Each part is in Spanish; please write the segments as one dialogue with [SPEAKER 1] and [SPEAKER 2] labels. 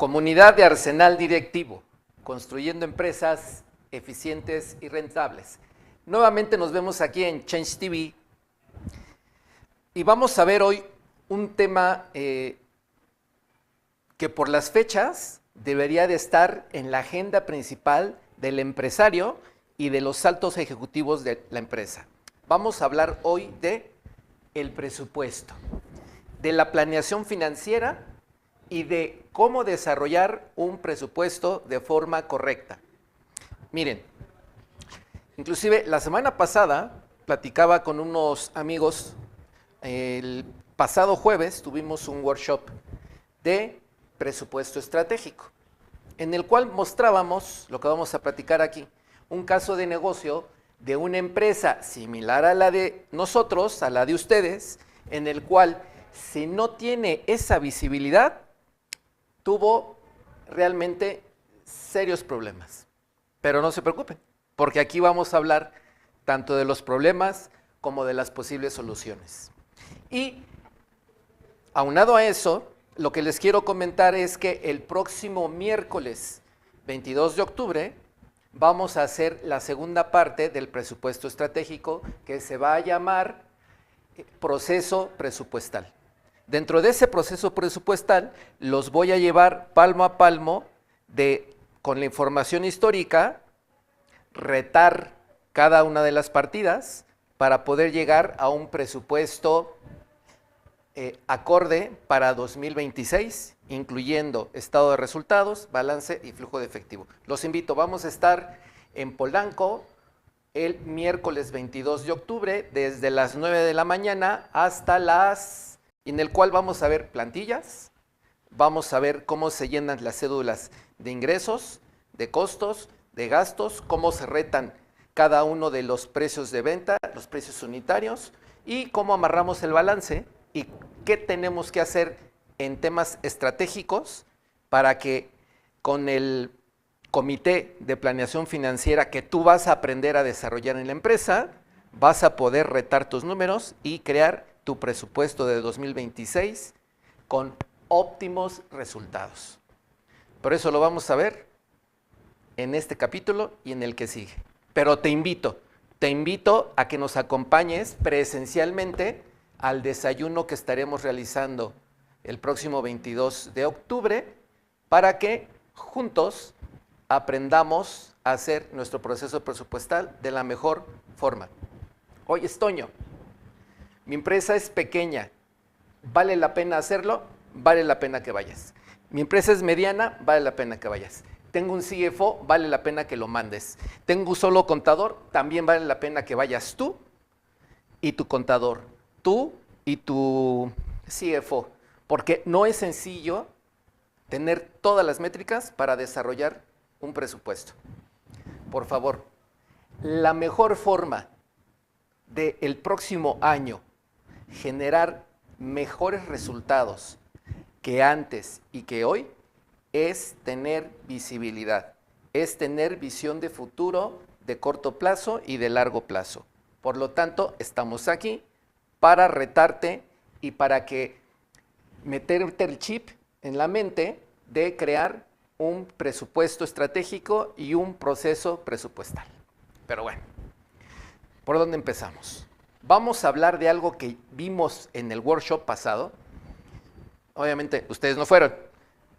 [SPEAKER 1] Comunidad de Arsenal Directivo, construyendo empresas eficientes y rentables. Nuevamente nos vemos aquí en Change TV y vamos a ver hoy un tema que por las fechas debería de estar en la agenda principal del empresario y de los altos ejecutivos de la empresa. Vamos a hablar hoy de el presupuesto, de la planeación financiera y de cómo desarrollar un presupuesto de forma correcta. Miren, inclusive la semana pasada platicaba con unos amigos, el pasado jueves tuvimos un workshop de presupuesto estratégico, en el cual mostrábamos, lo que vamos a platicar aquí, un caso de negocio de una empresa similar a la de nosotros, a la de ustedes, en el cual si no tiene esa visibilidad, tuvo realmente serios problemas. Pero no se preocupen, porque aquí vamos a hablar tanto de los problemas como de las posibles soluciones. Y aunado a eso, lo que les quiero comentar es que el próximo miércoles 22 de octubre vamos a hacer la segunda parte del presupuesto estratégico, que se va a llamar proceso presupuestal. Dentro de ese proceso presupuestal los voy a llevar palmo a palmo con la información histórica, retar cada una de las partidas para poder llegar a un presupuesto acorde para 2026, incluyendo estado de resultados, balance y flujo de efectivo. Los invito, vamos a estar en Polanco el miércoles 22 de octubre desde las 9 de la mañana hasta en el cual vamos a ver plantillas, vamos a ver cómo se llenan las cédulas de ingresos, de costos, de gastos, cómo se retan cada uno de los precios de venta, los precios unitarios y cómo amarramos el balance y qué tenemos que hacer en temas estratégicos para que con el comité de planeación financiera que tú vas a aprender a desarrollar en la empresa, vas a poder retar tus números y crear tu presupuesto de 2026 con óptimos resultados. Por eso lo vamos a ver en este capítulo y en el que sigue. Pero te invito a que nos acompañes presencialmente al desayuno que estaremos realizando el próximo 22 de octubre para que juntos aprendamos a hacer nuestro proceso presupuestal de la mejor forma. Oye, Toño, mi empresa es pequeña, ¿vale la pena hacerlo? Vale la pena que vayas. Mi empresa es mediana, vale la pena que vayas. Tengo un CFO, vale la pena que lo mandes. Tengo un solo contador, también vale la pena que vayas tú y tu contador, tú y tu CFO, porque no es sencillo tener todas las métricas para desarrollar un presupuesto. Por favor, la mejor forma del próximo año generar mejores resultados que antes y que hoy es tener visibilidad, es tener visión de futuro de corto plazo y de largo plazo. Por lo tanto, estamos aquí para retarte y para que meterte el chip en la mente de crear un presupuesto estratégico y un proceso presupuestal. Pero bueno, ¿por dónde empezamos? Vamos a hablar de algo que vimos en el workshop pasado. Obviamente, ustedes no fueron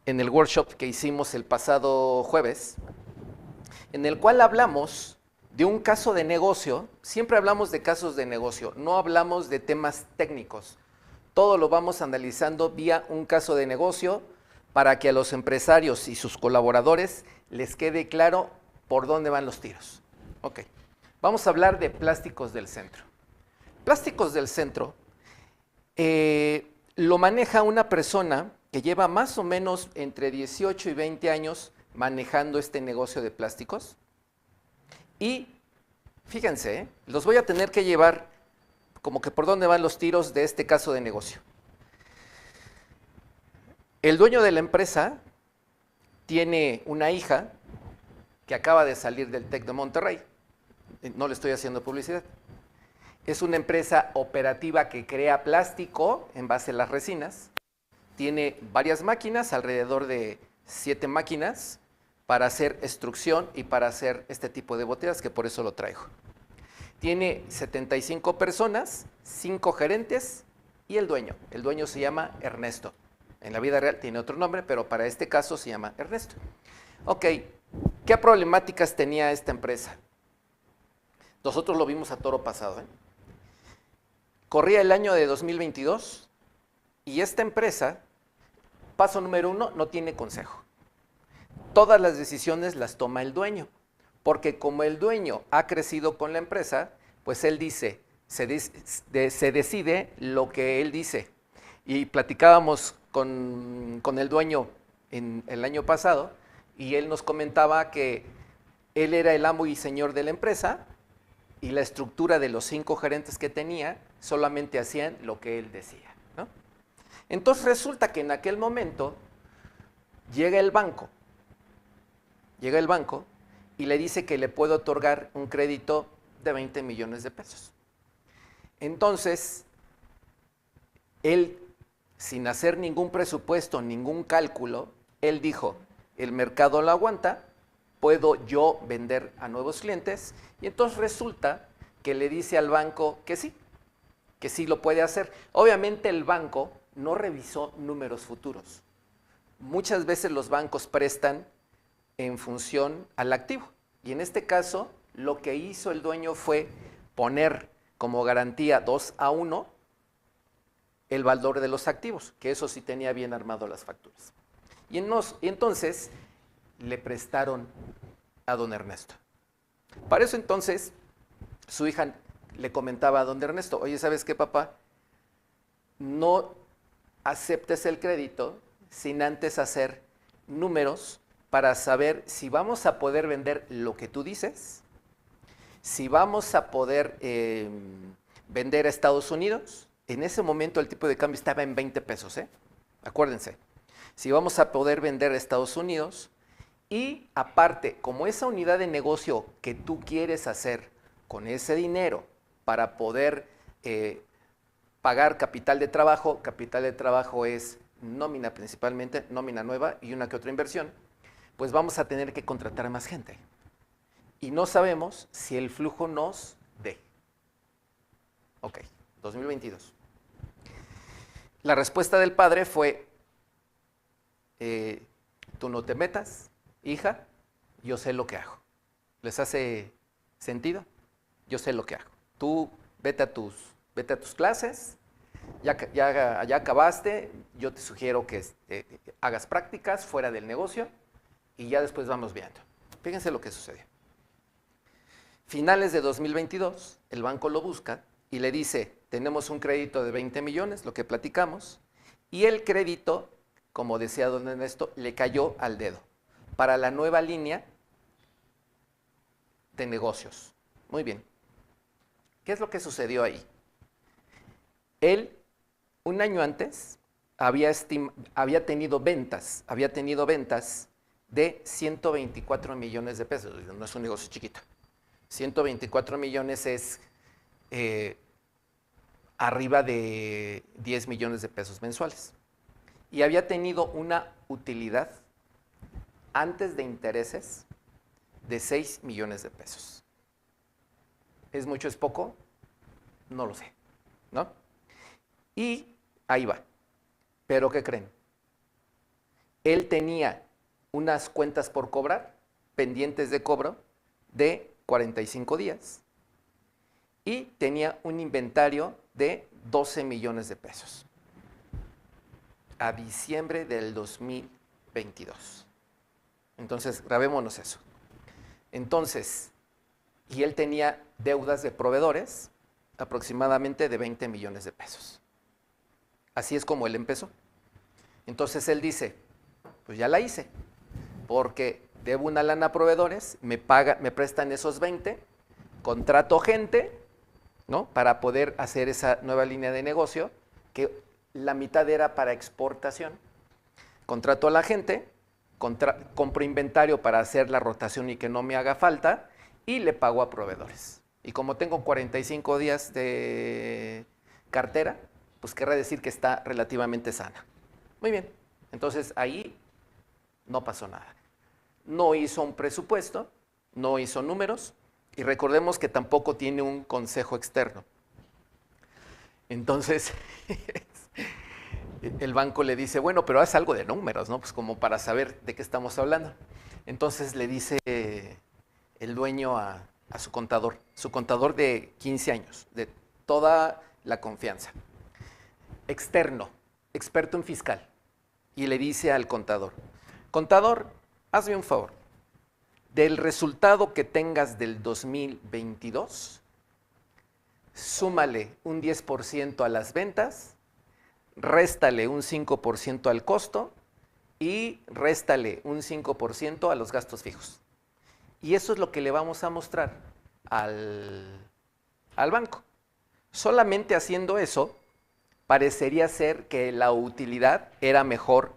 [SPEAKER 1] en el workshop que hicimos el pasado jueves, en el cual hablamos de un caso de negocio. Siempre hablamos de casos de negocio, no hablamos de temas técnicos. Todo lo vamos analizando vía un caso de negocio para que a los empresarios y sus colaboradores les quede claro por dónde van los tiros. Ok, vamos a hablar de Plásticos del Centro. Plásticos del Centro lo maneja una persona que lleva más o menos entre 18 y 20 años manejando este negocio de plásticos. Y fíjense, los voy a tener que llevar como que por dónde van los tiros de este caso de negocio. El dueño de la empresa tiene una hija que acaba de salir del TEC de Monterrey. No le estoy haciendo publicidad. Es una empresa operativa que crea plástico en base a las resinas. Tiene varias máquinas, alrededor de 7 máquinas para hacer extrusión y para hacer este tipo de botellas, que por eso lo traigo. Tiene 75 personas, 5 gerentes y el dueño. El dueño se llama Ernesto. En la vida real tiene otro nombre, pero para este caso se llama Ernesto. Ok, ¿qué problemáticas tenía esta empresa? Nosotros lo vimos a toro pasado, ¿eh? Corría el año de 2022 y esta empresa, paso número 1, no tiene consejo. Todas las decisiones las toma el dueño, porque como el dueño ha crecido con la empresa, pues él dice, se decide lo que él dice. Y platicábamos con el dueño en el año pasado y él nos comentaba que él era el amo y señor de la empresa y la estructura de los 5 gerentes que tenía solamente hacían lo que él decía, ¿no? Entonces resulta que en aquel momento llega el banco y le dice que le puede otorgar un crédito de 20 millones de pesos. Entonces, él, sin hacer ningún presupuesto, ningún cálculo, él dijo, el mercado lo aguanta, puedo yo vender a nuevos clientes, y entonces resulta que le dice al banco que sí lo puede hacer. Obviamente el banco no revisó números futuros. Muchas veces los bancos prestan en función al activo, y en este caso lo que hizo el dueño fue poner como garantía 2-1 el valor de los activos, que eso sí tenía bien armado las facturas. Y entonces le prestaron a don Ernesto. Para eso entonces su hija le comentaba a don Ernesto, oye, ¿sabes qué, papá? No aceptes el crédito sin antes hacer números para saber si vamos a poder vender lo que tú dices, si vamos a poder vender a Estados Unidos. En ese momento el tipo de cambio estaba en 20 pesos, acuérdense. Si vamos a poder vender a Estados Unidos y aparte, como esa unidad de negocio que tú quieres hacer con ese dinero para poder pagar capital de trabajo es nómina principalmente, nómina nueva y una que otra inversión, pues vamos a tener que contratar a más gente. Y no sabemos si el flujo nos dé. Ok, 2022. La respuesta del padre fue, tú no te metas, hija, yo sé lo que hago. ¿Les hace sentido? Yo sé lo que hago. Tú vete a tus clases, ya acabaste, yo te sugiero que hagas prácticas fuera del negocio y ya después vamos viendo. Fíjense lo que sucedió. Finales de 2022, el banco lo busca y le dice, tenemos un crédito de 20 millones, lo que platicamos, y el crédito, como decía don Ernesto, le cayó al dedo para la nueva línea de negocios. Muy bien. ¿Qué es lo que sucedió ahí? Él, un año antes, había tenido ventas de 124 millones de pesos. No es un negocio chiquito. 124 millones es arriba de 10 millones de pesos mensuales. Y había tenido una utilidad antes de intereses de 6 millones de pesos. ¿Es mucho, es poco? No lo sé, ¿no? Y ahí va. ¿Pero qué creen? Él tenía unas cuentas por cobrar, pendientes de cobro, de 45 días y tenía un inventario de 12 millones de pesos a diciembre del 2022. Entonces, grabémonos eso. Entonces, y él tenía deudas de proveedores aproximadamente de 20 millones de pesos. Así es como él empezó. Entonces él dice, pues ya la hice, porque debo una lana a proveedores, me prestan esos 20, contrato gente, ¿no? Para poder hacer esa nueva línea de negocio, que la mitad era para exportación. Contrato a la gente, compro inventario para hacer la rotación y que no me haga falta, y le pago a proveedores. Y como tengo 45 días de cartera, pues querrá decir que está relativamente sana. Muy bien, entonces ahí No pasó nada. No hizo un presupuesto, no hizo números, y recordemos que tampoco tiene un consejo externo. Entonces, el banco le dice, bueno, pero haz algo de números, ¿no? Pues como para saber de qué estamos hablando. Entonces le dice el dueño a su contador de 15 años, de toda la confianza, externo, experto en fiscal, y le dice al contador, contador, hazme un favor, del resultado que tengas del 2022, súmale un 10% a las ventas, réstale un 5% al costo y réstale un 5% a los gastos fijos. Y eso es lo que le vamos a mostrar al banco. Solamente haciendo eso, parecería ser que la utilidad era mejor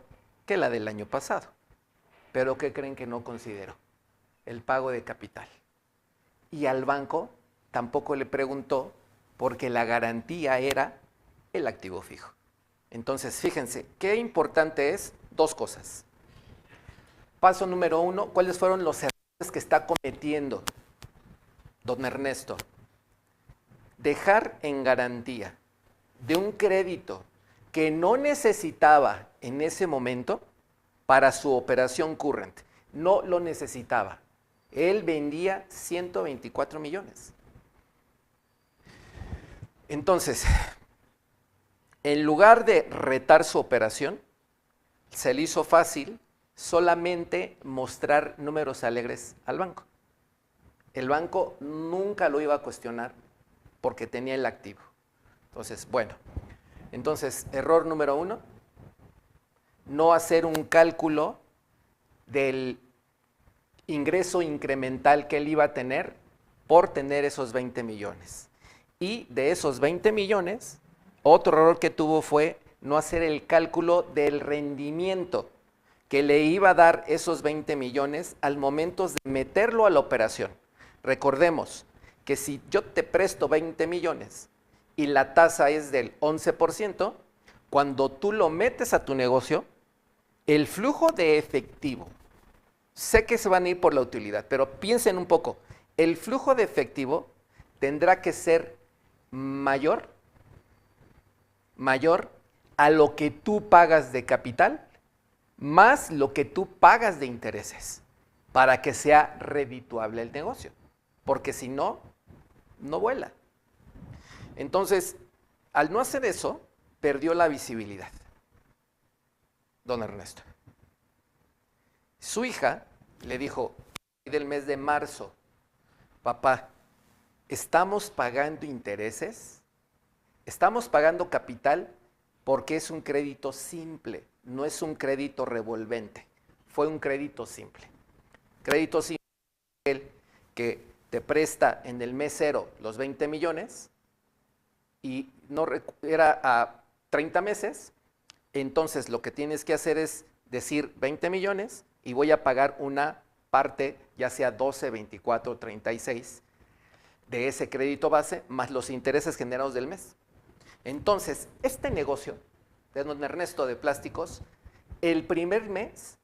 [SPEAKER 1] que la del año pasado. Pero ¿qué creen que no consideró? El pago de capital. Y al banco tampoco le preguntó porque la garantía era el activo fijo. Entonces, fíjense, qué importante es dos cosas. Paso número 1, ¿cuáles fueron los errores que está cometiendo don Ernesto? Dejar en garantía de un crédito que no necesitaba en ese momento para su operación current. No lo necesitaba. Él vendía 124 millones. Entonces, en lugar de retar su operación, se le hizo fácil solamente mostrar números alegres al banco. El banco nunca lo iba a cuestionar porque tenía el activo. Entonces, bueno, error número 1, no hacer un cálculo del ingreso incremental que él iba a tener por tener esos 20 millones. Y de esos 20 millones, otro error que tuvo fue no hacer el cálculo del rendimiento que le iba a dar esos 20 millones al momento de meterlo a la operación. Recordemos que si yo te presto 20 millones y la tasa es del 11%, cuando tú lo metes a tu negocio, el flujo de efectivo, sé que se van a ir por la utilidad, pero piensen un poco, el flujo de efectivo tendrá que ser mayor a lo que tú pagas de capital, más lo que tú pagas de intereses, para que sea redituable el negocio, porque si no, no vuela. Entonces, al no hacer eso, perdió la visibilidad, don Ernesto. Su hija le dijo, del mes de marzo, papá, ¿estamos pagando intereses? Estamos pagando capital porque es un crédito simple, no es un crédito revolvente, fue un crédito simple. Crédito simple es el que te presta en el mes 0 los 20 millones y no era a 30 meses, entonces lo que tienes que hacer es decir 20 millones y voy a pagar una parte, ya sea 12, 24, 36, de ese crédito base, más los intereses generados del mes. Entonces, este negocio de don Ernesto de Plásticos, el primer mes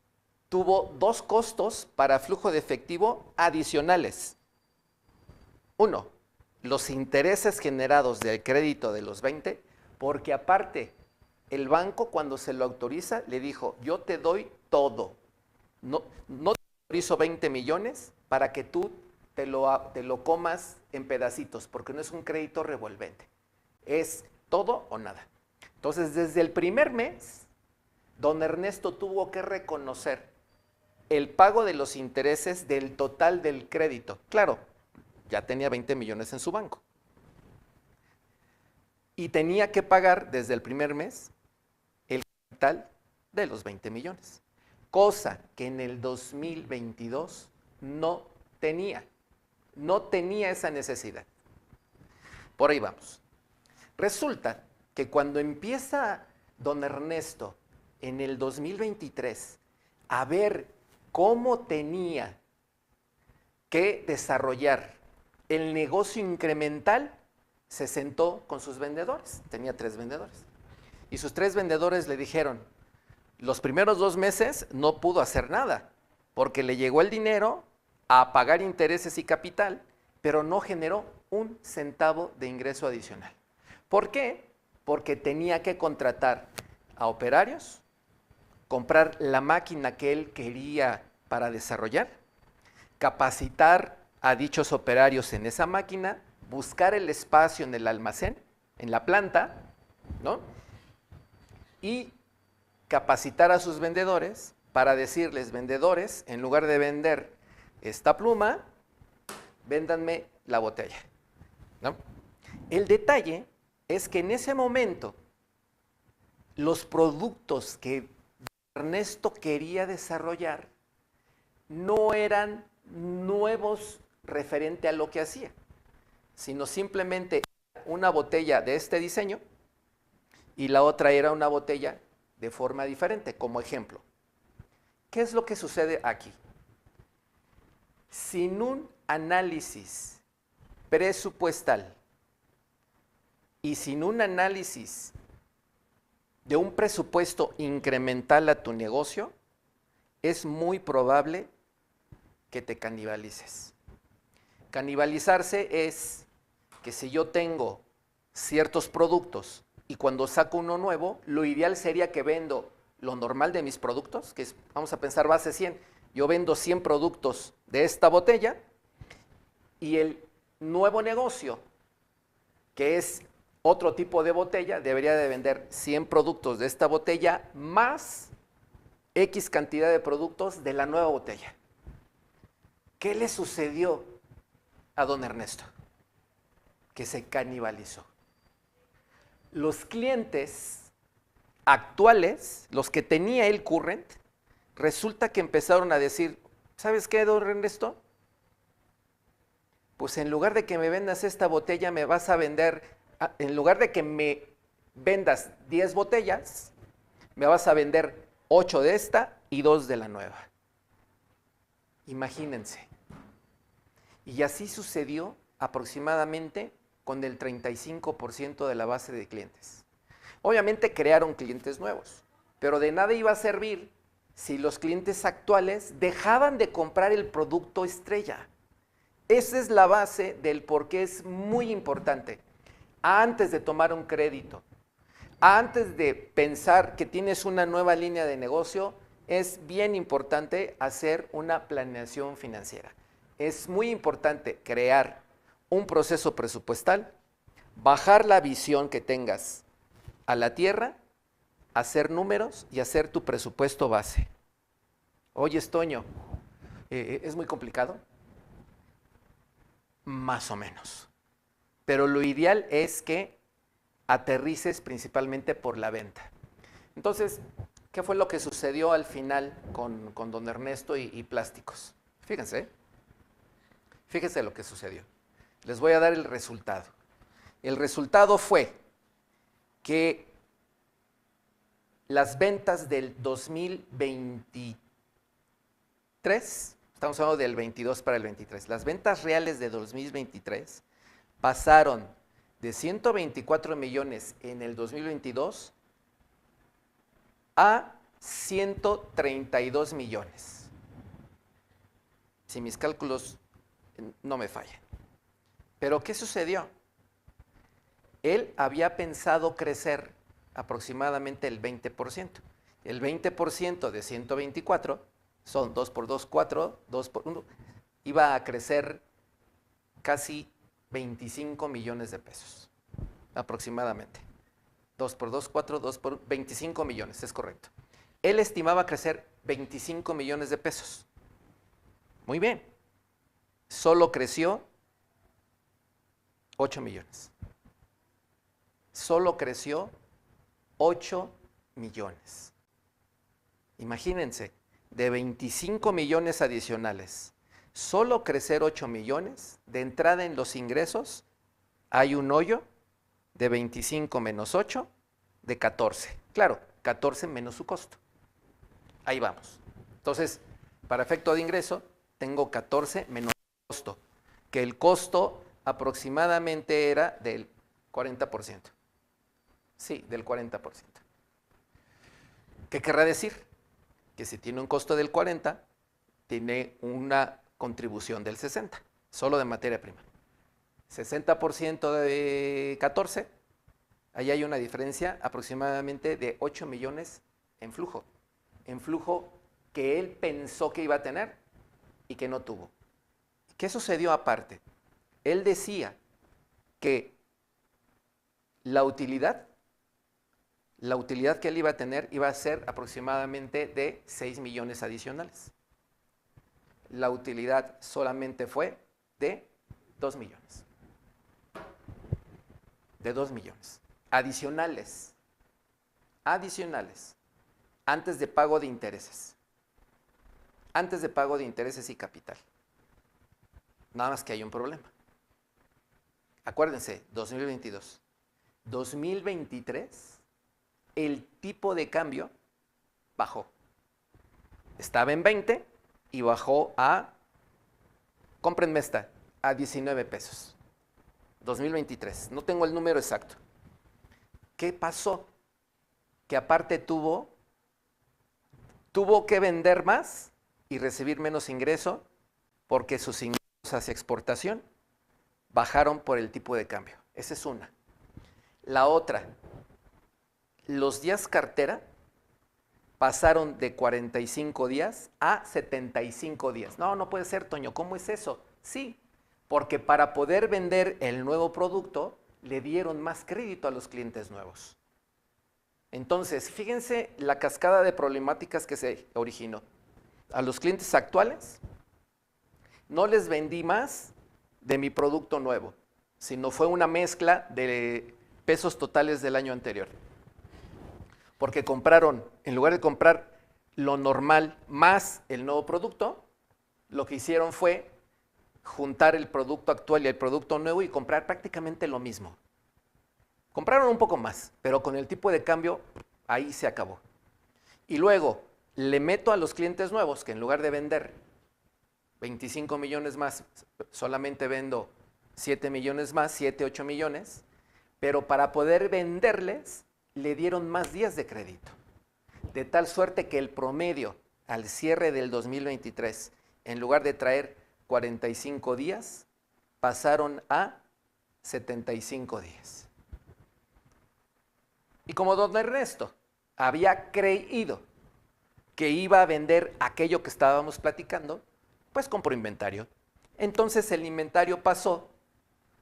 [SPEAKER 1] tuvo dos costos para flujo de efectivo adicionales. Uno, los intereses generados del crédito de los 20, porque aparte, el banco cuando se lo autoriza le dijo, yo te doy todo, no te autorizo 20 millones para que tú te lo comas en pedacitos, porque no es un crédito revolvente, es todo o nada. Entonces, desde el primer mes, don Ernesto tuvo que reconocer el pago de los intereses del total del crédito. Claro, ya tenía 20 millones en su banco. Y tenía que pagar desde el primer mes el capital de los 20 millones, cosa que en el 2022 no tenía esa necesidad. Por ahí vamos. Resulta que cuando empieza don Ernesto en el 2023 a ver cómo tenía que desarrollar el negocio incremental, se sentó con sus vendedores, tenía 3 vendedores, y sus 3 vendedores le dijeron, Los primeros 2 meses no pudo hacer nada, porque le llegó el dinero a pagar intereses y capital, pero no generó un centavo de ingreso adicional. ¿Por qué? Porque tenía que contratar a operarios, comprar la máquina que él quería para desarrollar, capacitar a dichos operarios en esa máquina, buscar el espacio en el almacén, en la planta, ¿no? Y capacitar a sus vendedores para decirles, vendedores, en lugar de vender esta pluma, véndanme la botella, ¿no? El detalle es que en ese momento los productos que Ernesto quería desarrollar no eran nuevos referente a lo que hacía, sino simplemente una botella de este diseño y la otra era una botella de forma diferente, como ejemplo. ¿Qué es lo que sucede aquí? Sin un análisis presupuestal y sin un análisis de un presupuesto incremental a tu negocio, es muy probable que te canibalices. Canibalizarse es que si yo tengo ciertos productos y cuando saco uno nuevo, lo ideal sería que vendo lo normal de mis productos, que es, vamos a pensar base 100, yo vendo 100 productos de esta botella y el nuevo negocio, que es otro tipo de botella, debería de vender 100 productos de esta botella más X cantidad de productos de la nueva botella. ¿Qué le sucedió a don Ernesto? Que se canibalizó. Los clientes actuales, los que tenía el current, resulta que empezaron a decir, ¿sabes qué, don Ernesto? Pues en lugar de que me vendas esta botella, me vas a vender, en lugar de que me vendas 10 botellas, me vas a vender 8 de esta y 2 de la nueva. Imagínense. Y así sucedió aproximadamente con el 35% de la base de clientes. Obviamente crearon clientes nuevos, pero de nada iba a servir si los clientes actuales dejaban de comprar el producto estrella. Esa es la base del por qué es muy importante. Antes de tomar un crédito, antes de pensar que tienes una nueva línea de negocio, es bien importante hacer una planeación financiera. Es muy importante crear un proceso presupuestal, bajar la visión que tengas a la tierra, hacer números y hacer tu presupuesto base. Oye, Toño, ¿es muy complicado? Más o menos. Pero lo ideal es que aterrices principalmente por la venta. Entonces, ¿qué fue lo que sucedió al final con don Ernesto y Plásticos? Fíjense lo que sucedió. Les voy a dar el resultado. El resultado fue que las ventas del 2023, estamos hablando del 22 para el 23, las ventas reales de 2023 pasaron de 124 millones en el 2022 a 132 millones. Si mis cálculos no me fallan. Pero ¿qué sucedió? Él había pensado crecer aproximadamente el 20%. El 20% de 124 son 2 por 2, 4, 2 por 1. Iba a crecer casi 25 millones de pesos, aproximadamente. 2 por 2, 4, 2 por 25 millones, es correcto. Él estimaba crecer 25 millones de pesos. Muy bien. Solo creció 8 millones. Solo creció 8 millones. Imagínense, de 25 millones adicionales, solo crecer 8 millones, de entrada en los ingresos, hay un hoyo de 25 menos 8, de 14. Claro, 14 menos su costo. Ahí vamos. Entonces, para efecto de ingreso, tengo 14 menos costo, que el costo aproximadamente era del 40%. Sí, del 40%. ¿Qué querrá decir? Que si tiene un costo del 40, tiene una contribución del 60, solo de materia prima. 60% de 14, ahí hay una diferencia aproximadamente de 8 millones en flujo que él pensó que iba a tener y que no tuvo. ¿Qué sucedió aparte? Él decía que la utilidad que él iba a tener iba a ser aproximadamente de 6 millones adicionales. La utilidad solamente fue de 2 millones. De 2 millones. Adicionales. Antes de pago de intereses. Antes de pago de intereses y capital. Nada más que hay un problema. Acuérdense, 2022. 2023, el tipo de cambio bajó. Estaba en 20 y bajó a, cómprenme esta, a 19 pesos. 2023, no tengo el número exacto. ¿Qué pasó? Que aparte tuvo que vender más y recibir menos ingreso porque sus ingresos hacia exportación bajaron por el tipo de cambio. Esa es una. La otra, los días cartera pasaron de 45 días a 75 días. No puede ser, Toño, ¿cómo es eso? Sí, porque para poder vender el nuevo producto, le dieron más crédito a los clientes nuevos. Entonces, fíjense la cascada de problemáticas que se originó. A los clientes actuales, no les vendí más de mi producto nuevo, sino fue una mezcla de pesos totales del año anterior. Porque compraron, en lugar de comprar lo normal más el nuevo producto, lo que hicieron fue juntar el producto actual y el producto nuevo y comprar prácticamente lo mismo. Compraron un poco más, pero con el tipo de cambio ahí se acabó. Y luego le meto a los clientes nuevos que en lugar de vender 25 millones más, solamente vendo 7 millones más, 7, 8 millones, pero para poder venderles le dieron más días de crédito. De tal suerte que el promedio al cierre del 2023, en lugar de traer 45 días, pasaron a 75 días. Y como don Ernesto había creído que iba a vender aquello que estábamos platicando, pues compró inventario. Entonces el inventario pasó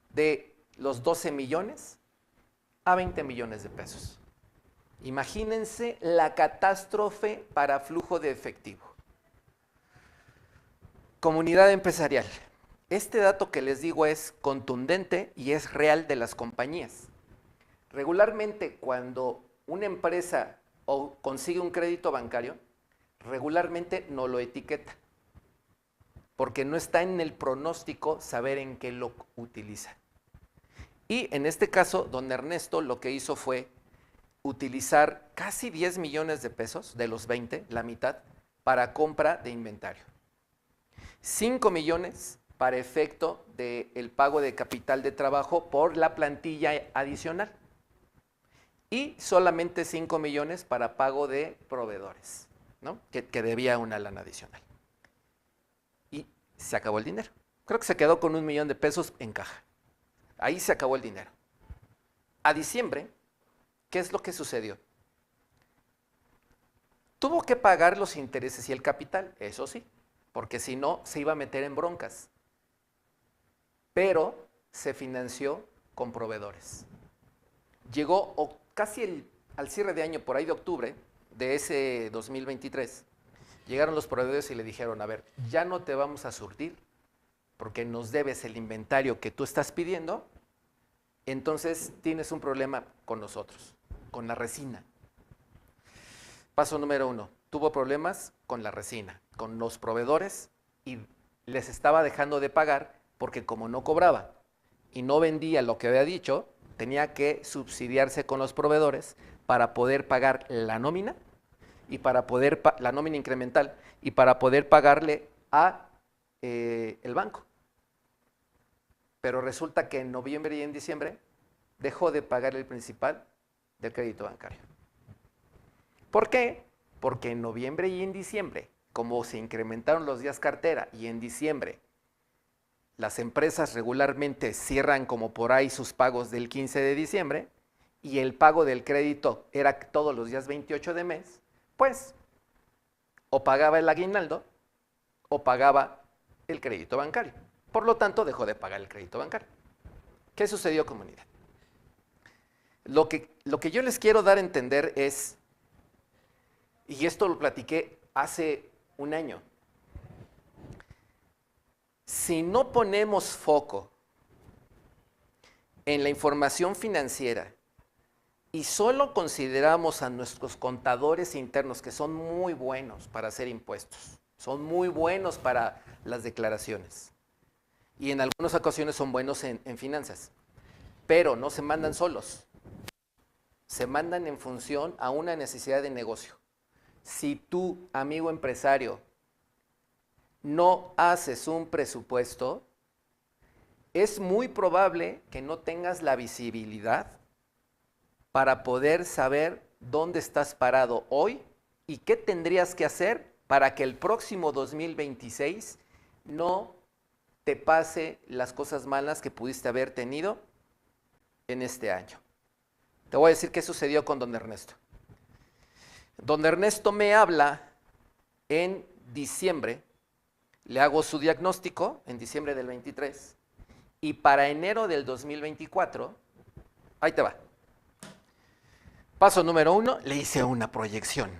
[SPEAKER 1] de los 12 millones a 20 millones de pesos. Imagínense la catástrofe para flujo de efectivo. Comunidad empresarial. Este dato que les digo es contundente y es real de las compañías. Regularmente cuando una empresa consigue un crédito bancario, regularmente no lo etiqueta, porque no está en el pronóstico saber en qué lo utiliza. Y en este caso, don Ernesto lo que hizo fue utilizar casi 10 millones de pesos, de los 20, la mitad, para compra de inventario. 5 millones para efecto del pago de capital de trabajo por la plantilla adicional. Y solamente 5 millones para pago de proveedores, ¿no? que debía una lana adicional. Y se acabó el dinero. Creo que se quedó con 1 millón de pesos en caja. Ahí se acabó el dinero. A diciembre, ¿qué es lo que sucedió? Tuvo que pagar los intereses y el capital, eso sí, porque si no, se iba a meter en broncas. Pero se financió con proveedores. Llegó casi al cierre de año, por ahí de octubre de ese 2023, llegaron los proveedores y le dijeron, a ver, ya no te vamos a surtir porque nos debes el inventario que tú estás pidiendo, entonces tienes un problema con nosotros, con la resina. Paso número 1, tuvo problemas con la resina, con los proveedores y les estaba dejando de pagar porque como no cobraba y no vendía lo que había dicho, tenía que subsidiarse con los proveedores para poder pagar la nómina y para poder la nómina incremental y para poder pagarle a el banco. Pero resulta que en noviembre y en diciembre dejó de pagar el principal del crédito bancario. ¿Por qué? porque en noviembre y en diciembre, como se incrementaron los días cartera y en diciembre las empresas regularmente cierran como por ahí sus pagos del 15 de diciembre y el pago del crédito era todos los días 28 de mes, pues o pagaba el aguinaldo o pagaba el crédito bancario. Por lo tanto, dejó de pagar el crédito bancario. ¿Qué sucedió, comunidad? Lo que yo les quiero dar a entender es, y esto lo platiqué hace un año, si no ponemos foco en la información financiera y solo consideramos a nuestros contadores internos, que son muy buenos para hacer impuestos, son muy buenos para las declaraciones y en algunas ocasiones son buenos en finanzas, pero no se mandan solos, se mandan en función a una necesidad de negocio. Si tú, amigo empresario, no haces un presupuesto, es muy probable que no tengas la visibilidad para poder saber dónde estás parado hoy y qué tendrías que hacer para que el próximo 2026 no te pase las cosas malas que pudiste haber tenido en este año. Te voy a decir qué sucedió con don Ernesto. Don Ernesto me habla en diciembre, le hago su diagnóstico en diciembre del 23 y para enero del 2024, ahí te va. Paso número 1, le hice una proyección.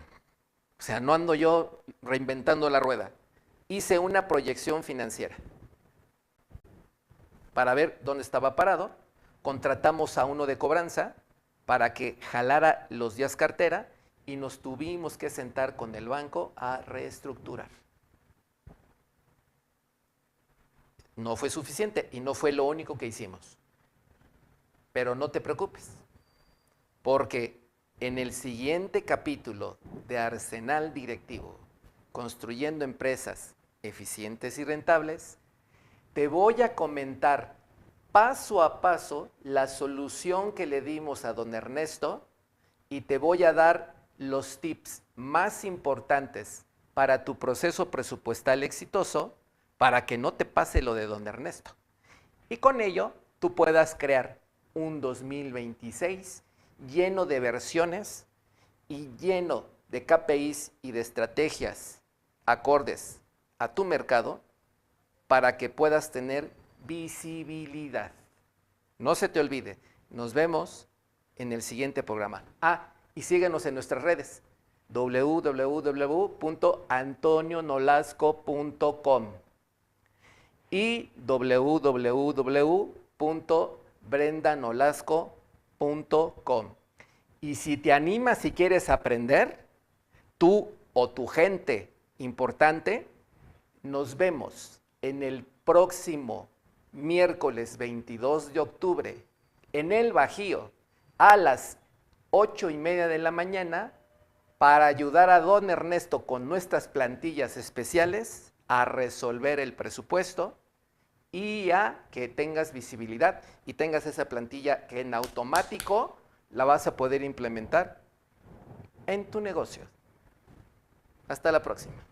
[SPEAKER 1] O sea, no ando yo reinventando la rueda. Hice una proyección financiera para ver dónde estaba parado. Contratamos a uno de cobranza para que jalara los días cartera y nos tuvimos que sentar con el banco a reestructurar. No fue suficiente y no fue lo único que hicimos. Pero no te preocupes, porque en el siguiente capítulo de Arsenal Directivo, Construyendo Empresas Eficientes y Rentables, te voy a comentar paso a paso la solución que le dimos a don Ernesto y te voy a dar los tips más importantes para tu proceso presupuestal exitoso para que no te pase lo de don Ernesto. Y con ello tú puedas crear un 2026 lleno de versiones y lleno de KPIs y de estrategias acordes a tu mercado para que puedas tener visibilidad. No se te olvide, nos vemos en el siguiente programa. Y síguenos en nuestras redes, www.antonionolasco.com y www.brendanolasco.com. Y si te animas y quieres aprender, tú o tu gente importante, nos vemos en el próximo miércoles 22 de octubre en el Bajío a las 8:30 de la mañana para ayudar a don Ernesto con nuestras plantillas especiales a resolver el presupuesto y a que tengas visibilidad y tengas esa plantilla que en automático la vas a poder implementar en tu negocio. Hasta la próxima.